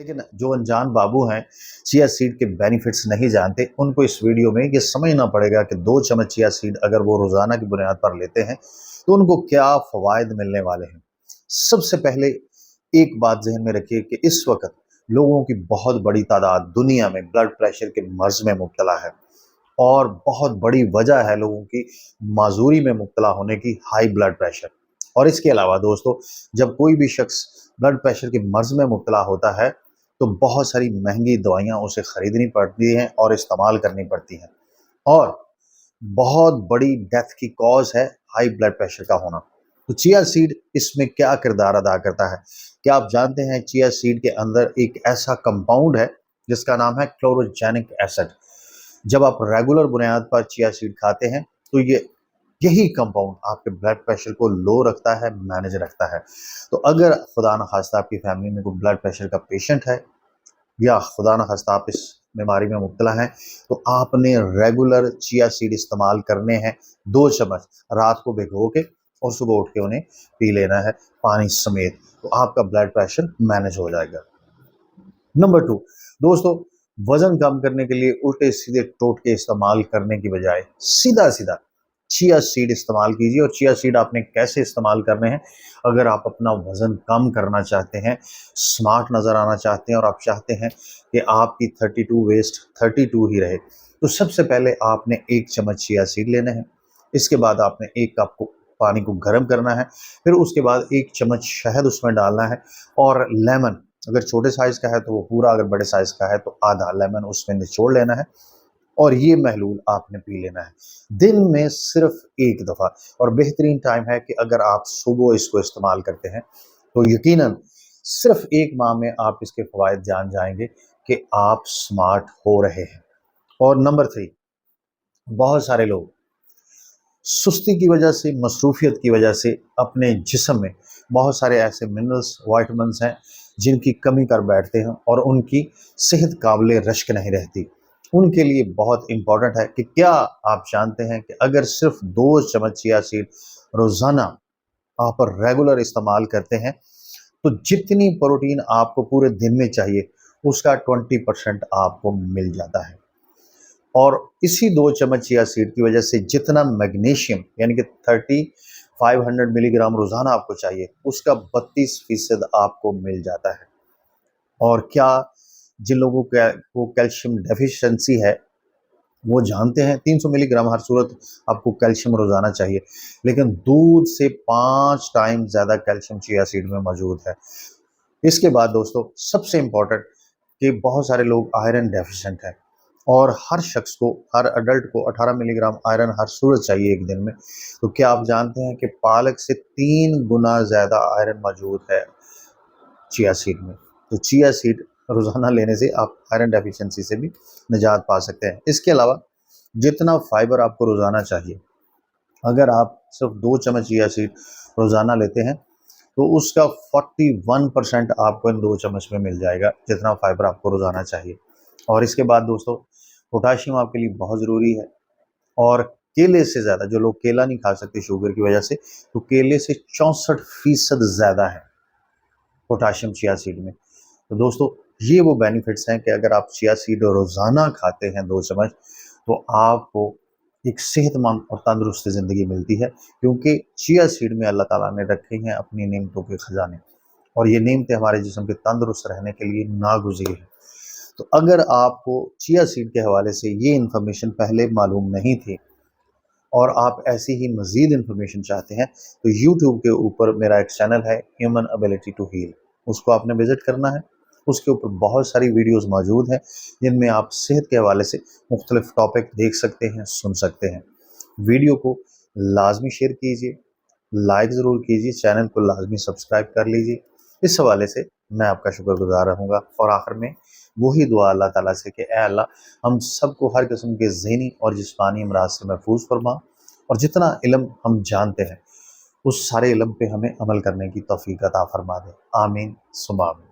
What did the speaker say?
लेकिन जो अनजान बाबू हैं, चिया सीड के बेनिफिट्स नहीं जानते, उनको इस वीडियो में ये समझना पड़ेगा कि 2 चम्मच चिया सीड अगर वो रोज़ाना की बुनियाद पर लेते हैं, तो उनको क्या फ़वाइद मिलने वाले हैं। सबसे पहले एक बात ज़हन में रखिए कि इस वक़्त लोगों की बहुत बड़ी तादाद दुनिया में ब्लड प्रेशर के मर्ज़ में मुब्तला है और बहुत बड़ी वजह है लोगों की माज़ूरी में मुब्तला होने की, हाई ब्लड प्रेशर। और इसके अलावा दोस्तों, जब कोई भी शख्स ब्लड प्रेशर के मर्ज़ में मुब्तला होता है, तो बहुत सारी महंगी दवाइयाँ उसे ख़रीदनी पड़ती हैं और इस्तेमाल करनी पड़ती हैं, और बहुत बड़ी डेथ की कॉज़ है हाई ब्लड प्रेशर का होना। तो चिया सीड इसमें क्या किरदार अदा करता है? क्या आप जानते हैं चिया सीड के अंदर एक ऐसा कंपाउंड है जिसका नाम है क्लोरोजेनिक एसिड। जब आप रेगुलर बुनियाद पर चिया सीड खाते हैं, तो यही कंपाउंड आपके ब्लड प्रेशर को लो रखता है, मैनेज रखता है। तो अगर खुदा न खास्ता आपकी फैमिली में कोई ब्लड प्रेशर का पेशेंट है, या खुदा न खास्ता आप इस बीमारी में मुब्तला हैं, तो आपने रेगुलर चिया सीड इस्तेमाल करने हैं। 2 चम्मच रात को भिगो के और सुबह उठ के उन्हें पी लेना है पानी समेत, तो आपका ब्लड प्रेशर मैनेज हो जाएगा। नंबर 2 दोस्तों, वज़न कम करने के लिए उल्टे-सीधे टोटके इस्तेमाल करने की बजाय सीधा-सीधा चिया सीड इस्तेमाल कीजिए। और चिया सीड आपने कैसे इस्तेमाल करने हैं? अगर आप अपना वज़न कम करना चाहते हैं, स्मार्ट नज़र आना चाहते हैं और आप चाहते हैं कि आपकी 32 वेस्ट 32 ही रहे, तो सबसे पहले आपने 1 चम्मच चिया सीड लेना है। इसके बाद आपने 1 कप को पानी को गर्म करना है, फिर उसके बाद 1 चम्मच शहद उसमें डालना है, और लेमन, अगर छोटे साइज़ का है तो वो पूरा, अगर बड़े साइज़ का है तो आधा लेमन उसमें निचोड़ लेना है, और ये महलूल आपने पी लेना है दिन में सिर्फ 1 दफ़ा। और बेहतरीन टाइम है कि अगर आप सुबह इसको इस्तेमाल करते हैं, तो यकीनन सिर्फ 1 माह में आप इसके फ़वाइद जान जाएंगे कि आप स्मार्ट हो रहे हैं। और नंबर 3, बहुत सारे लोग सुस्ती की वजह से, मसरूफ़ियत की वजह से अपने जिस्म में बहुत सारे ऐसे मिनरल्स, विटामिन्स हैं जिनकी कमी कर बैठते हैं और उनकी सेहत काबिल रश्क नहीं रहती। उनके लिए बहुत इम्पोर्टेंट है कि क्या आप जानते हैं कि अगर सिर्फ 2 चम्मच चिया सीड रोज़ाना आप रेगुलर इस्तेमाल करते हैं, तो जितनी प्रोटीन आपको पूरे दिन में चाहिए, उसका 20% आपको मिल जाता है। और इसी 2 चम्मच चिया सीड की वजह से जितना मैग्नीशियम, यानी कि 3500 मिलीग्राम रोज़ाना आपको चाहिए, उसका 32% आपको मिल जाता है। और क्या जिन लोगों को कैल्शियम डेफिशिएंसी है, वो जानते हैं 300 मिलीग्राम हर सूरत आपको कैल्शियम रोज़ाना चाहिए, लेकिन दूध से 5 टाइम ज़्यादा कैल्शियम चिया सीड में मौजूद है। इसके बाद दोस्तों, सबसे इम्पोर्टेंट कि बहुत सारे लोग आयरन डेफिशिएंट हैं, और हर शख्स को, हर अडल्ट को 18 मिलीग्राम आयरन हर सूरत चाहिए 1 दिन में। तो क्या आप जानते हैं कि पालक से 3 गुना ज़्यादा आयरन मौजूद है चिया सीड में? तो चिया सीड रोज़ाना लेने से आप आयरन डेफिशिएंसी से भी निजात पा सकते हैं। इसके अलावा जितना फाइबर आपको रोज़ाना चाहिए, अगर आप सिर्फ 2 चम्मच चिया सीड रोज़ाना लेते हैं, तो उसका 41% आपको इन 2 चम्मच में मिल जाएगा, जितना फाइबर आपको रोज़ाना चाहिए। और इसके बाद दोस्तों, पोटाशियम आपके लिए बहुत ज़रूरी है, और केले से ज़्यादा, जो लोग केला नहीं खा सकते शुगर की वजह से, तो केले से 64% ज़्यादा है पोटाशियम चिया सीड में। तो दोस्तों, ये वो बेनिफिट्स हैं कि अगर आप चिया सीड रोज़ाना खाते हैं 2 चम्मच, तो आपको एक सेहतमंद और तंदुरुस्त ज़िंदगी मिलती है, क्योंकि चिया सीड में अल्लाह ताला ने रखे हैं अपनी नेमतों के ख़जाने, और ये नेमतें हमारे जिस्म के तंदुरुस्त रहने के लिए नागुज़ीर हैं। तो अगर आपको चिया सीड के हवाले से ये इन्फॉर्मेशन पहले मालूम नहीं थी, और आप ऐसी ही मज़ीद इन्फॉर्मेशन चाहते हैं, तो यूट्यूब के ऊपर मेरा एक चैनल है, ह्यूमन एबिलिटी टू हील, उसको आपने विज़िट करना है। उसके ऊपर बहुत सारी वीडियोज़ मौजूद हैं, जिनमें आप सेहत के हवाले से मुख्तलिफ टॉपिक देख सकते हैं, सुन सकते हैं। वीडियो को लाज़मी शेयर कीजिए, लाइक ज़रूर कीजिए, चैनल को लाज़मी सब्सक्राइब कर लीजिए। इस हवाले से मैं आपका शुक्रगुज़ार रहूँगा। और आखिर में वही दुआ अल्लाह ताला से कि ए अल्लाह, हम सबको हर किस्म के ज़हनी और जिस्मानी अमराज से महफूज फरमा, और जितना इल्म हम जानते हैं, उस सारे इल्म पे हमें अमल करने की तौफ़ीक़ अता फ़रमा दे। आमीन सुम्मा आमीन।